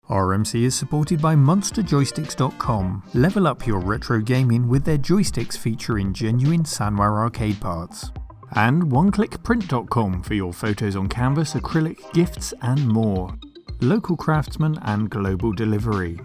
RMC is supported by MonsterJoysticks.com. Level up your retro gaming with their joysticks featuring genuine Sanwa arcade parts. And OneClickPrint.com for your photos on canvas, acrylic, gifts and more. Local craftsmen and global delivery.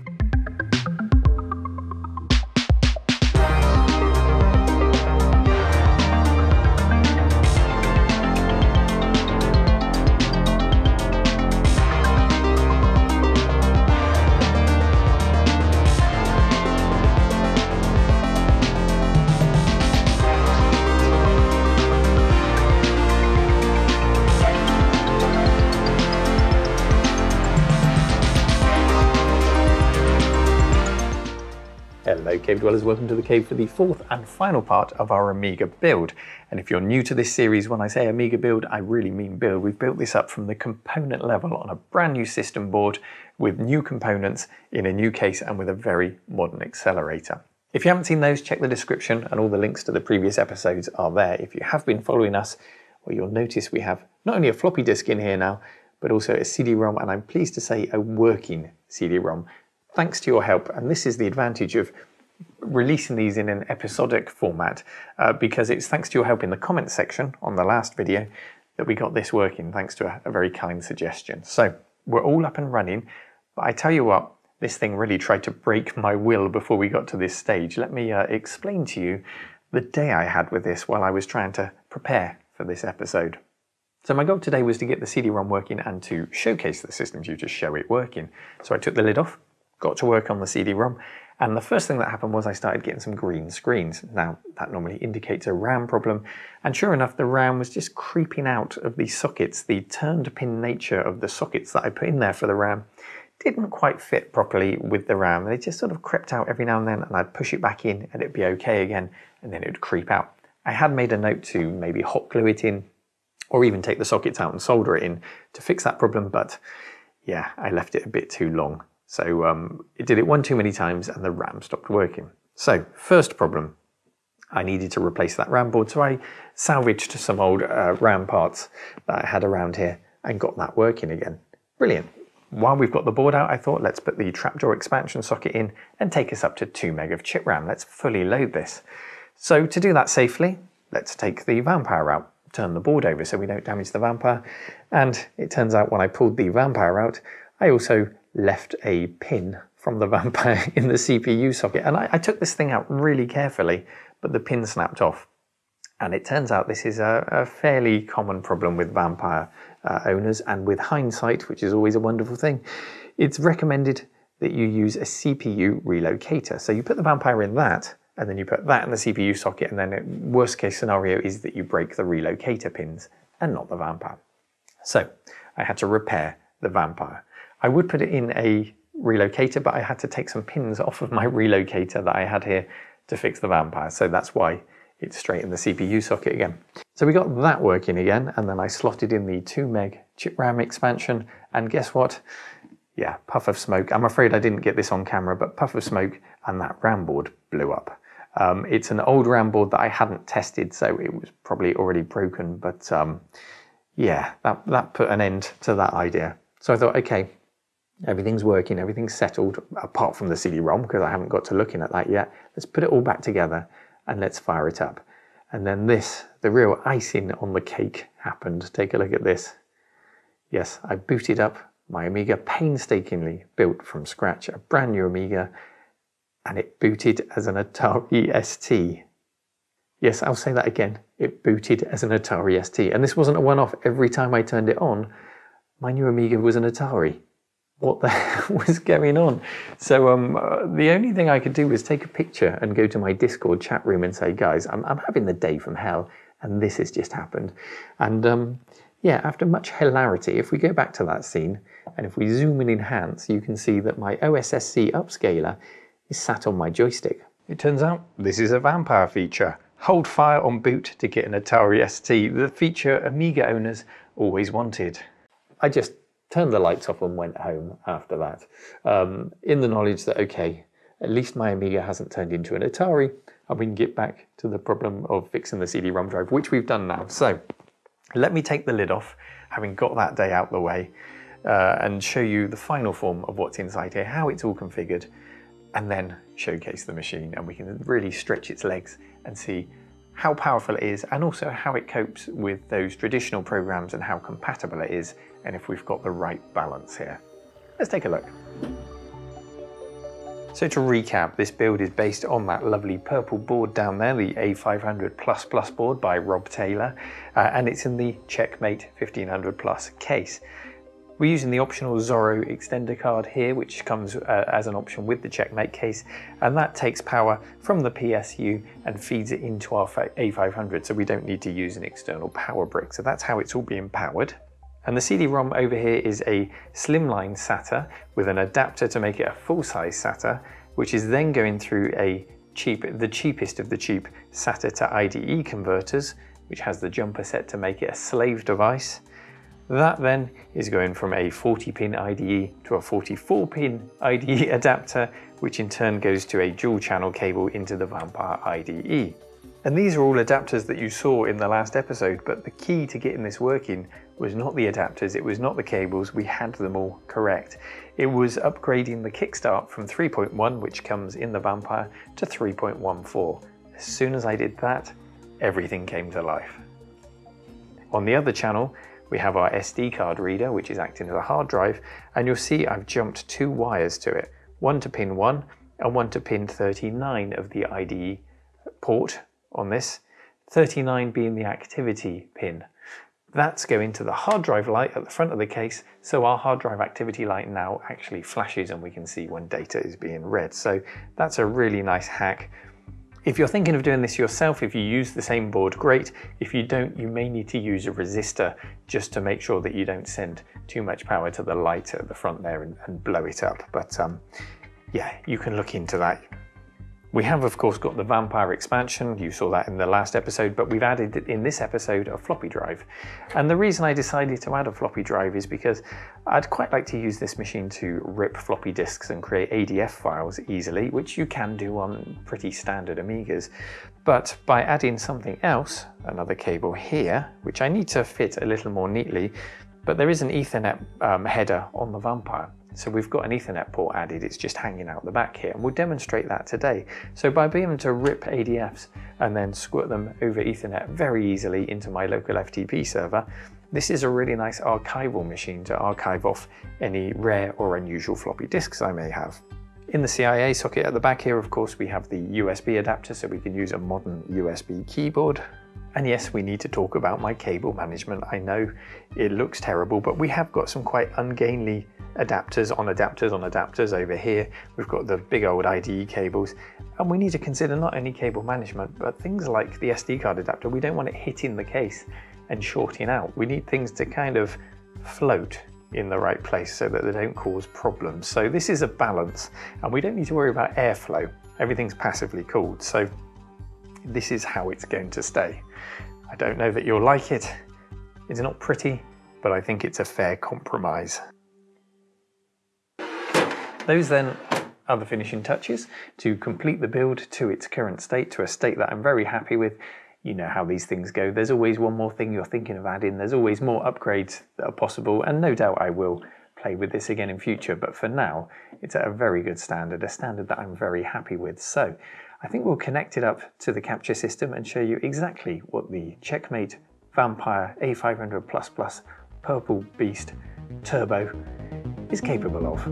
Hello Cave Dwellers, welcome to the Cave for the fourth and final part of our Amiga build. And if you're new to this series, when I say Amiga build, I really mean build. We've built this up from the component level on a brand new system board with new components in a new case and with a very modern accelerator. If you haven't seen those, check the description and all the links to the previous episodes are there. If you have been following us, well, you'll notice we have not only a floppy disk in here now, but also a CD-ROM, and I'm pleased to say a working CD-ROM. Thanks to your help, and this is the advantage of releasing these in an episodic format, because it's thanks to your help in the comments section on the last video that we got this working, thanks to a very kind suggestion. So we're all up and running, but I tell you what, this thing really tried to break my will before we got to this stage. Let me explain to you the day I had with this while I was trying to prepare for this episode. So my goal today was to get the CD-ROM working and to showcase the system to you, to show it working. So I took the lid off, got to work on the CD-ROM, and the first thing that happened was I started getting some green screens. Now, that normally indicates a RAM problem, and sure enough, the RAM was just creeping out of these sockets. The turned pin nature of the sockets that I put in there for the RAM didn't quite fit properly with the RAM. They just sort of crept out every now and then, and I'd push it back in and it'd be okay again, and then it would creep out. I had made a note to maybe hot glue it in, or even take the sockets out and solder it in to fix that problem, but yeah, I left it a bit too long. So it did it one too many times and the RAM stopped working. So first problem, I needed to replace that RAM board. So I salvaged some old RAM parts that I had around here and got that working again. Brilliant. While we've got the board out, I thought let's put the trapdoor expansion socket in and take us up to 2 meg of chip RAM. Let's fully load this. So to do that safely, let's take the Vampire out, turn the board over so we don't damage the Vampire. And it turns out when I pulled the Vampire out, I also left a pin from the Vampire in the CPU socket, and I took this thing out really carefully, but the pin snapped off. And it turns out this is a fairly common problem with Vampire owners, and with hindsight, which is always a wonderful thing, it's recommended that you use a CPU relocator. So you put the Vampire in that, and then you put that in the CPU socket, and then worst case scenario is that you break the relocator pins and not the Vampire. So I had to repair the Vampire. I would put it in a relocator, but I had to take some pins off of my relocator that I had here to fix the Vampire. So that's why it's straight in the CPU socket again. So we got that working again, and then I slotted in the 2 meg chip RAM expansion, and guess what? Yeah, puff of smoke. I'm afraid I didn't get this on camera, but puff of smoke and that RAM board blew up. It's an old RAM board that I hadn't tested, so it was probably already broken, but yeah, that put an end to that idea. So I thought, okay, everything's working, everything's settled, apart from the CD-ROM, because I haven't got to looking at that yet. Let's put it all back together and let's fire it up. And then this, the real icing on the cake, happened. Take a look at this. Yes, I booted up my Amiga, painstakingly built from scratch, a brand new Amiga, and it booted as an Atari ST. Yes, I'll say that again. It booted as an Atari ST. And this wasn't a one-off. Every time I turned it on, my new Amiga was an Atari. What the hell was going on? So the only thing I could do was take a picture and go to my Discord chat room and say, guys, I'm having the day from hell, and this has just happened. And yeah, after much hilarity, if we go back to that scene, and if we zoom and enhance, you can see that my OSSC upscaler is sat on my joystick. It turns out this is a Vampire feature. Hold fire on boot to get an Atari ST, the feature Amiga owners always wanted. I just turned the lights off and went home after that, in the knowledge that, okay, at least my Amiga hasn't turned into an Atari, and we can get back to the problem of fixing the CD-ROM drive, which we've done now. So let me take the lid off, having got that day out the way, and show you the final form of what's inside here, how it's all configured, and then showcase the machine, and we can really stretch its legs and see how powerful it is, and also how it copes with those traditional programs and how compatible it is, and if we've got the right balance here. Let's take a look. So to recap, this build is based on that lovely purple board down there, the A500++ board by Rob Taylor, and it's in the Checkmate 1500 Plus case. We're using the optional Zorro extender card here, which comes as an option with the Checkmate case, and that takes power from the PSU and feeds it into our A500, so we don't need to use an external power brick. So that's how it's all being powered. And the CD-ROM over here is a slimline SATA with an adapter to make it a full-size SATA, which is then going through the cheapest of the cheap SATA to IDE converters, which has the jumper set to make it a slave device. That then is going from a 40-pin IDE to a 44-pin IDE adapter, which in turn goes to a dual-channel cable into the Vampire IDE. And these are all adapters that you saw in the last episode, but the key to getting this working was not the adapters, it was not the cables, we had them all correct. It was upgrading the kickstart from 3.1, which comes in the Vampire, to 3.14. As soon as I did that, everything came to life. On the other channel, we have our SD card reader, which is acting as a hard drive, and you'll see I've jumped 2 wires to it, one to pin 1 and one to pin 39 of the IDE port on this, 39 being the activity pin. That's going to the hard drive light at the front of the case, so our hard drive activity light now actually flashes and we can see when data is being read. So that's a really nice hack. If you're thinking of doing this yourself, if you use the same board, great. If you don't, you may need to use a resistor just to make sure that you don't send too much power to the light at the front there and blow it up. But yeah, you can look into that. We have, of course, got the Vampire expansion. You saw that in the last episode, but we've added in this episode a floppy drive. And the reason I decided to add a floppy drive is because I'd quite like to use this machine to rip floppy disks and create ADF files easily, which you can do on pretty standard Amigas. But by adding something else, another cable here, which I need to fit a little more neatly, but there is an Ethernet header on the Vampire. So we've got an Ethernet port added, it's just hanging out the back here, and we'll demonstrate that today. So by being able to rip ADFs and then squirt them over Ethernet very easily into my local FTP server, this is a really nice archival machine to archive off any rare or unusual floppy disks I may have. In the CIA socket at the back here, of course, we have the USB adapter, so we can use a modern USB keyboard. And yes, we need to talk about my cable management. I know it looks terrible, but we have got some quite ungainly adapters on adapters on adapters over here. We've got the big old IDE cables, and we need to consider not only cable management, but things like the SD card adapter. We don't want it hitting the case and shorting out. We need things to kind of float in the right place so that they don't cause problems. So this is a balance, and we don't need to worry about airflow. Everything's passively cooled, so this is how it's going to stay. I don't know that you'll like it. It's not pretty, but I think it's a fair compromise. Those then are the finishing touches to complete the build to its current state, to a state that I'm very happy with. You know how these things go. There's always one more thing you're thinking of adding. There's always more upgrades that are possible, and no doubt I will play with this again in future, but for now it's at a very good standard, a standard that I'm very happy with. So I think we'll connect it up to the capture system and show you exactly what the Checkmate Vampire A500++ Purple Beast Turbo is capable of.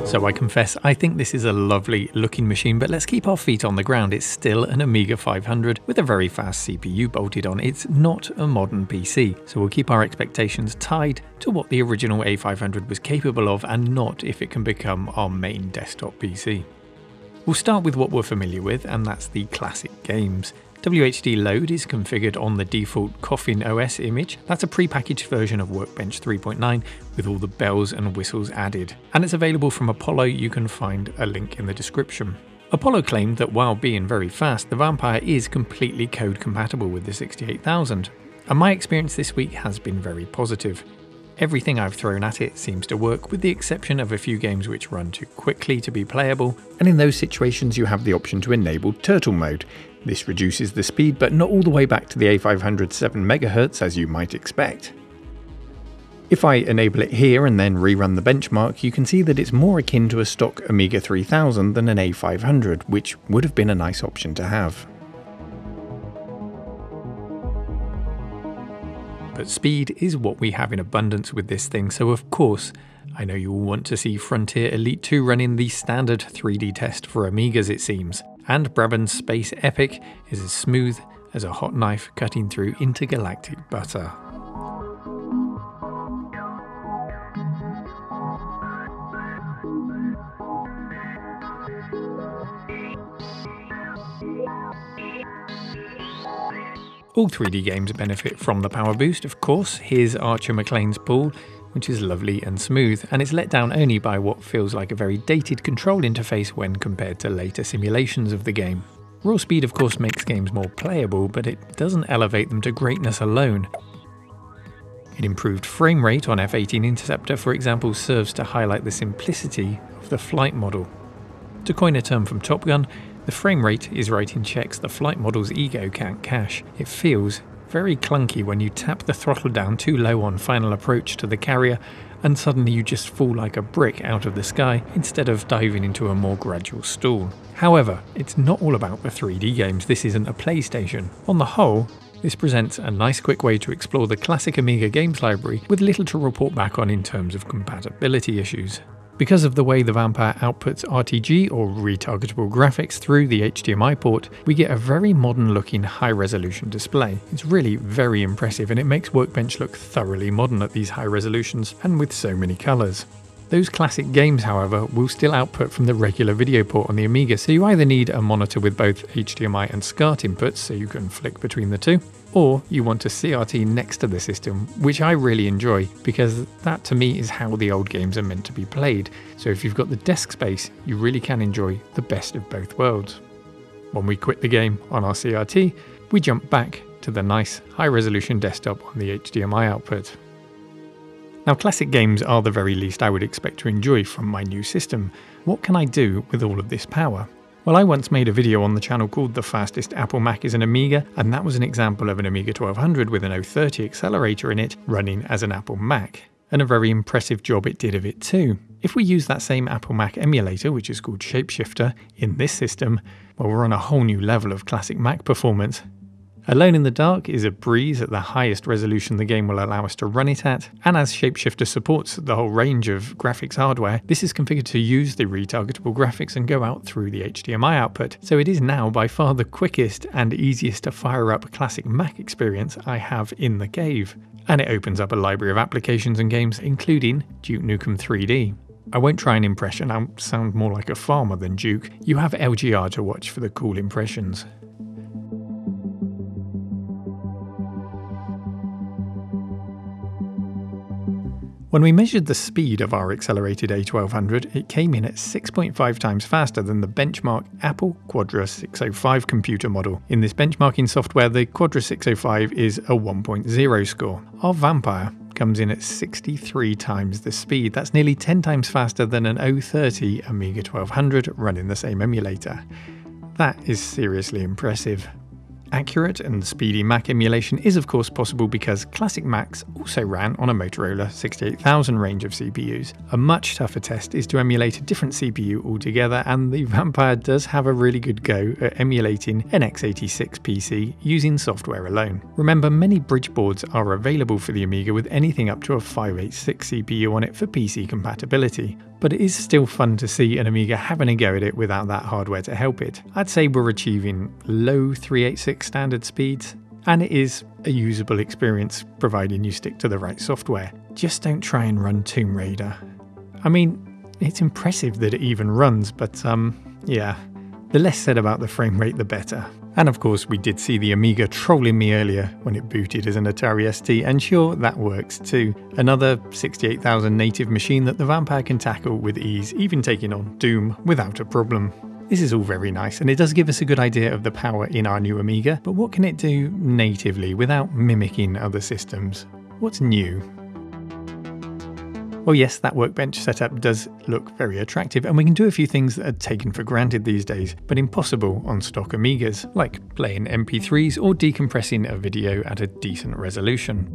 So I confess, I think this is a lovely looking machine, but let's keep our feet on the ground. It's still an Amiga 500 with a very fast CPU bolted on. It's not a modern PC, so we'll keep our expectations tied to what the original A500 was capable of and not if it can become our main desktop PC. We'll start with what we're familiar with, and that's the classic games. WHD Load is configured on the default Coffin OS image. That's a pre-packaged version of Workbench 3.9 with all the bells and whistles added. And it's available from Apollo. You can find a link in the description. Apollo claimed that while being very fast, the Vampire is completely code compatible with the 68000. And my experience this week has been very positive. Everything I've thrown at it seems to work, with the exception of a few games which run too quickly to be playable, and in those situations you have the option to enable turtle mode. This reduces the speed, but not all the way back to the A500 7MHz as you might expect. If I enable it here and then rerun the benchmark, you can see that it's more akin to a stock Amiga 3000 than an A500, which would have been a nice option to have. But speed is what we have in abundance with this thing, so of course, I know you all want to see Frontier Elite 2 running the standard 3D test for Amigas it seems, and Brabant's Space Epic is as smooth as a hot knife cutting through intergalactic butter. All 3D games benefit from the power boost, of course. Here's Archer McLean's Pool, which is lovely and smooth, and it's let down only by what feels like a very dated control interface when compared to later simulations of the game. Raw speed of course makes games more playable, but it doesn't elevate them to greatness alone. An improved frame rate on F-18 Interceptor, for example, serves to highlight the simplicity of the flight model. To coin a term from Top Gun, the frame rate is writing checks the flight model's ego can't cash. It feels very clunky when you tap the throttle down too low on final approach to the carrier and suddenly you just fall like a brick out of the sky instead of diving into a more gradual stall. However, it's not all about the 3D games. This isn't a PlayStation. On the whole, this presents a nice quick way to explore the classic Amiga games library with little to report back on in terms of compatibility issues. Because of the way the Vampire outputs RTG or retargetable graphics through the HDMI port, we get a very modern looking high resolution display. It's really very impressive and it makes Workbench look thoroughly modern at these high resolutions and with so many colours. Those classic games, however, will still output from the regular video port on the Amiga, so you either need a monitor with both HDMI and SCART inputs so you can flick between the two, or you want a CRT next to the system, which I really enjoy because that to me is how the old games are meant to be played. So if you've got the desk space, you really can enjoy the best of both worlds. When we quit the game on our CRT, we jump back to the nice high-resolution desktop on the HDMI output. Now, classic games are the very least I would expect to enjoy from my new system. What can I do with all of this power? Well, I once made a video on the channel called The Fastest Apple Mac is an Amiga, and that was an example of an Amiga 1200 with an 030 accelerator in it running as an Apple Mac. And a very impressive job it did of it too. If we use that same Apple Mac emulator, which is called Shapeshifter, in this system, well, we're on a whole new level of classic Mac performance. Alone in the Dark is a breeze at the highest resolution the game will allow us to run it at, and as Shapeshifter supports the whole range of graphics hardware, this is configured to use the retargetable graphics and go out through the HDMI output, so it is now by far the quickest and easiest to fire up classic Mac experience I have in the cave. And it opens up a library of applications and games, including Duke Nukem 3D. I won't try an impression, I'll sound more like a farmer than Duke. You have LGR to watch for the cool impressions. When we measured the speed of our accelerated A1200, it came in at 6.5 times faster than the benchmark Apple Quadra 605 computer model. In this benchmarking software, the Quadra 605 is a 1.0 score. Our Vampire comes in at 63 times the speed. That's nearly 10 times faster than an 030 Amiga 1200 running the same emulator. That is seriously impressive. Accurate and speedy Mac emulation is of course possible because classic Macs also ran on a Motorola 68000 range of CPUs. A much tougher test is to emulate a different CPU altogether, and the Vampire does have a really good go at emulating an x86 PC using software alone. Remember, many bridge boards are available for the Amiga with anything up to a 586 CPU on it for PC compatibility. But it is still fun to see an Amiga having a go at it without that hardware to help it. I'd say we're achieving low 386 standard speeds, and it is a usable experience providing you stick to the right software. Just don't try and run Tomb Raider. I mean, it's impressive that it even runs, but yeah, the less said about the frame rate the better. And of course we did see the Amiga trolling me earlier when it booted as an Atari ST, and sure, that works too. Another 68,000 native machine that the Vampire can tackle with ease, even taking on Doom without a problem. This is all very nice, and it does give us a good idea of the power in our new Amiga, but what can it do natively without mimicking other systems? What's new? Well, yes, that workbench setup does look very attractive, and we can do a few things that are taken for granted these days, but impossible on stock Amigas, like playing MP3s or decompressing a video at a decent resolution.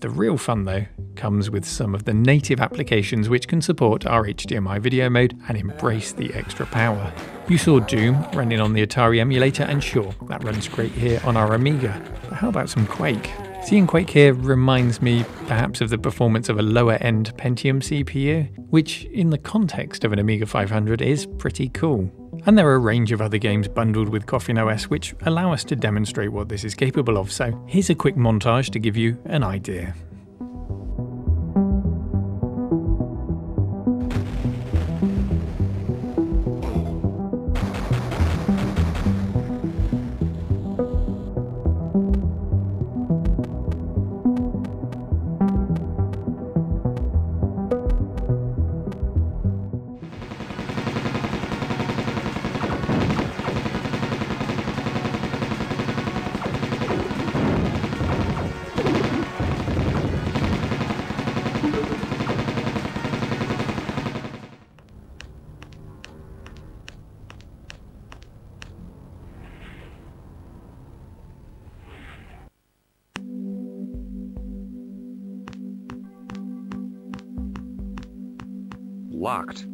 The real fun, though, comes with some of the native applications which can support our HDMI video mode and embrace the extra power. You saw Doom running on the Atari emulator, and sure, that runs great here on our Amiga. But how about some Quake? Seeing Quake here reminds me perhaps of the performance of a lower-end Pentium CPU, which in the context of an Amiga 500 is pretty cool. And there are a range of other games bundled with Coffin OS which allow us to demonstrate what this is capable of, so here's a quick montage to give you an idea. Locked.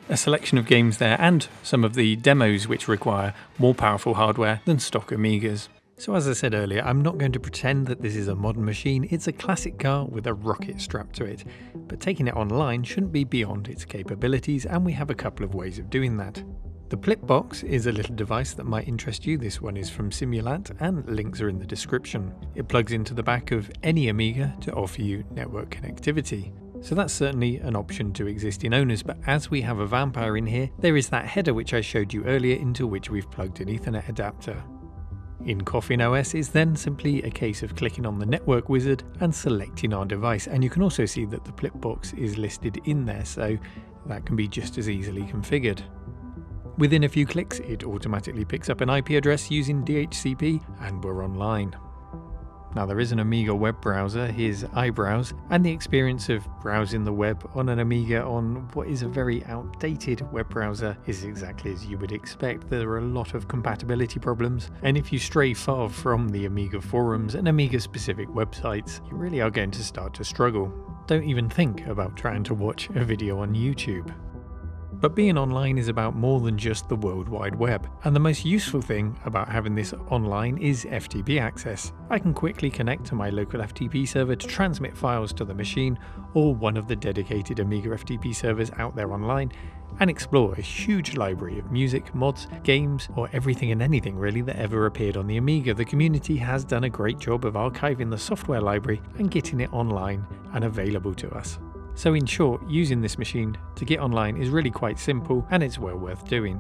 A selection of games there, and some of the demos which require more powerful hardware than stock Amigas. So as I said earlier, I'm not going to pretend that this is a modern machine. It's a classic car with a rocket strapped to it, but taking it online shouldn't be beyond its capabilities, and we have a couple of ways of doing that. The Plipbox is a little device that might interest you. This one is from Simulat, and links are in the description. It plugs into the back of any Amiga to offer you network connectivity. So that's certainly an option to existing owners, but as we have a Vampire in here, there is that header which I showed you earlier into which we've plugged an Ethernet adapter. In Coffin OS is then simply a case of clicking on the network wizard and selecting our device, and you can also see that the Plipbox is listed in there, so that can be just as easily configured. Within a few clicks it automatically picks up an IP address using DHCP and we're online. Now there is an Amiga web browser, here's iBrowse, and the experience of browsing the web on an Amiga on what is a very outdated web browser is exactly as you would expect. There are a lot of compatibility problems, and if you stray far from the Amiga forums and Amiga specific websites, you really are going to start to struggle. Don't even think about trying to watch a video on YouTube. But being online is about more than just the World Wide Web, and the most useful thing about having this online is FTP access. I can quickly connect to my local FTP server to transmit files to the machine or one of the dedicated Amiga FTP servers out there online, and explore a huge library of music, mods, games, or everything and anything really that ever appeared on the Amiga. The community has done a great job of archiving the software library and getting it online and available to us. So in short, using this machine to get online is really quite simple, and it's well worth doing.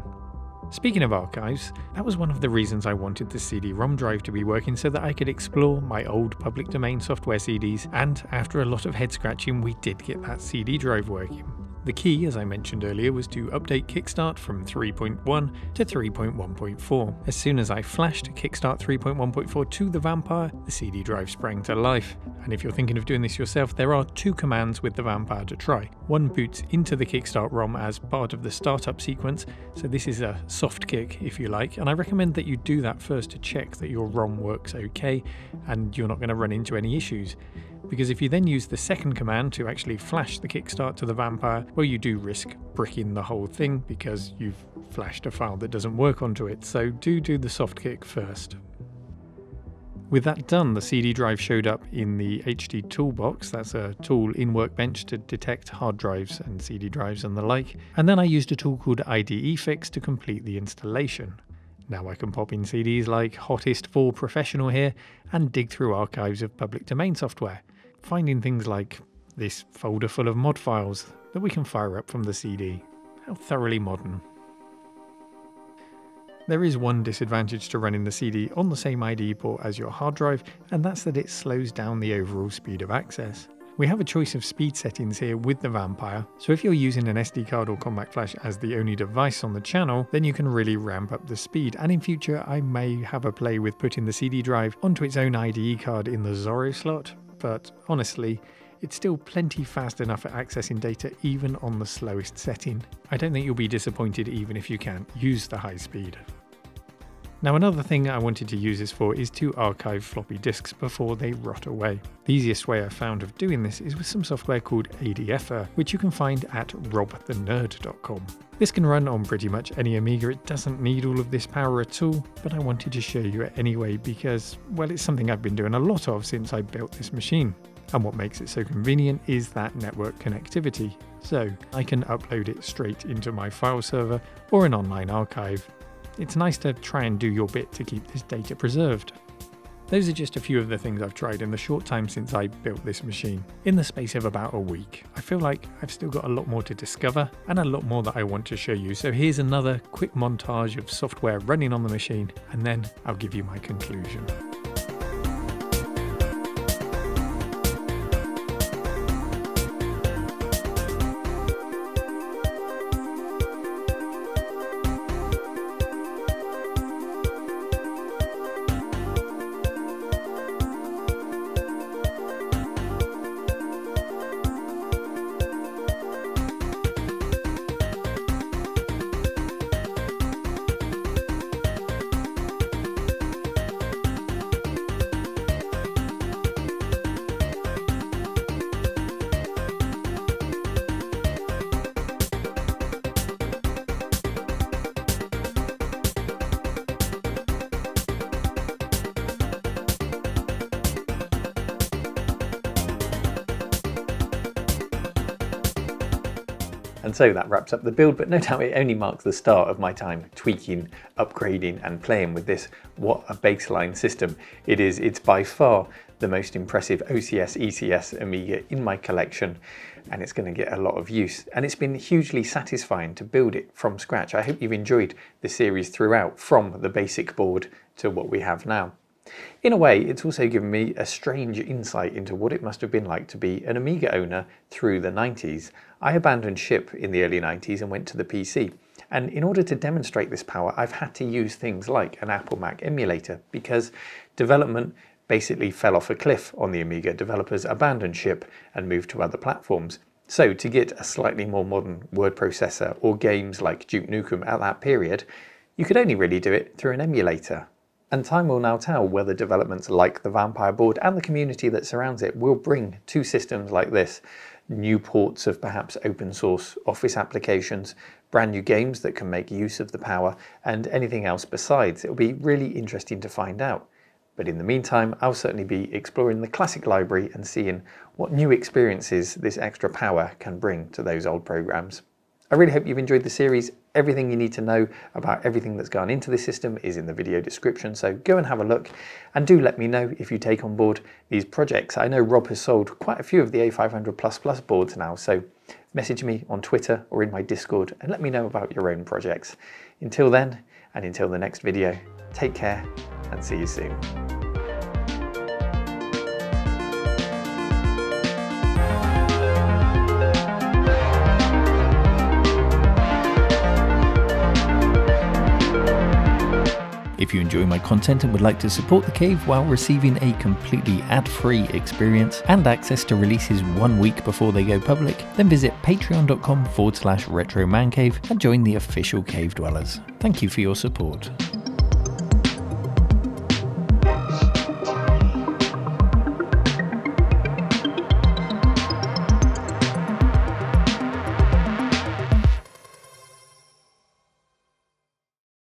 Speaking of archives, that was one of the reasons I wanted the CD-ROM drive to be working, so that I could explore my old public domain software CDs, and after a lot of head scratching we did get that CD drive working. The key, as I mentioned earlier, was to update Kickstart from 3.1 to 3.1.4. As soon as I flashed Kickstart 3.1.4 to the Vampire, the CD drive sprang to life. And if you're thinking of doing this yourself, there are two commands with the Vampire to try. One boots into the Kickstart ROM as part of the startup sequence, so this is a soft kick if you like, and I recommend that you do that first to check that your ROM works okay and you're not going to run into any issues. Because if you then use the second command to actually flash the Kickstart to the Vampire, well, you do risk bricking the whole thing because you've flashed a file that doesn't work onto it, so do the soft kick first. With that done, the CD drive showed up in the HD toolbox. That's a tool in Workbench to detect hard drives and CD drives and the like, and then I used a tool called IDE Fix to complete the installation. Now I can pop in CDs like Hottest for Professional here and dig through archives of public domain software, finding things like this folder full of mod files that we can fire up from the CD. How thoroughly modern. There is one disadvantage to running the CD on the same IDE port as your hard drive, and that's that it slows down the overall speed of access. We have a choice of speed settings here with the Vampire, so if you're using an SD card or compact flash as the only device on the channel, then you can really ramp up the speed, and in future I may have a play with putting the CD drive onto its own IDE card in the Zorro slot, but honestly, it's still plenty fast enough at accessing data even on the slowest setting. I don't think you'll be disappointed even if you can't use the high speed. Now another thing I wanted to use this for is to archive floppy disks before they rot away. The easiest way I've found of doing this is with some software called ADFer, which you can find at robthenerd.com. This can run on pretty much any Amiga, it doesn't need all of this power at all, but I wanted to show you it anyway because, well, it's something I've been doing a lot of since I built this machine. And what makes it so convenient is that network connectivity. So I can upload it straight into my file server or an online archive. It's nice to try and do your bit to keep this data preserved. Those are just a few of the things I've tried in the short time since I built this machine, in the space of about a week. I feel like I've still got a lot more to discover and a lot more that I want to show you, so here's another quick montage of software running on the machine, and then I'll give you my conclusion. And so that wraps up the build, but no doubt it only marks the start of my time tweaking, upgrading and playing with this what a baseline system it is. It's by far the most impressive OCS ECS Amiga in my collection, and it's going to get a lot of use, and it's been hugely satisfying to build it from scratch. I hope you've enjoyed the series throughout, from the basic board to what we have now. In a way, it's also given me a strange insight into what it must have been like to be an Amiga owner through the 90s. I abandoned ship in the early 90s and went to the PC. And in order to demonstrate this power, I've had to use things like an Apple Mac emulator because development basically fell off a cliff on the Amiga. Developers abandoned ship and moved to other platforms. So to get a slightly more modern word processor or games like Duke Nukem at that period, you could only really do it through an emulator. And time will now tell whether developments like the Vampire board and the community that surrounds it will bring to systems like this new ports of perhaps open source Office applications, brand new games that can make use of the power, and anything else besides. It'll be really interesting to find out. But in the meantime, I'll certainly be exploring the classic library and seeing what new experiences this extra power can bring to those old programs. I really hope you've enjoyed the series. Everything you need to know about everything that's gone into this system is in the video description, so go and have a look, and do let me know if you take on board these projects. I know Rob has sold quite a few of the A500++ boards now, so message me on Twitter or in my Discord and let me know about your own projects. Until then, and until the next video, take care and see you soon. If you enjoy my content and would like to support The Cave while receiving a completely ad-free experience and access to releases 1 week before they go public, then visit patreon.com/retromancave and join the official Cave Dwellers. Thank you for your support.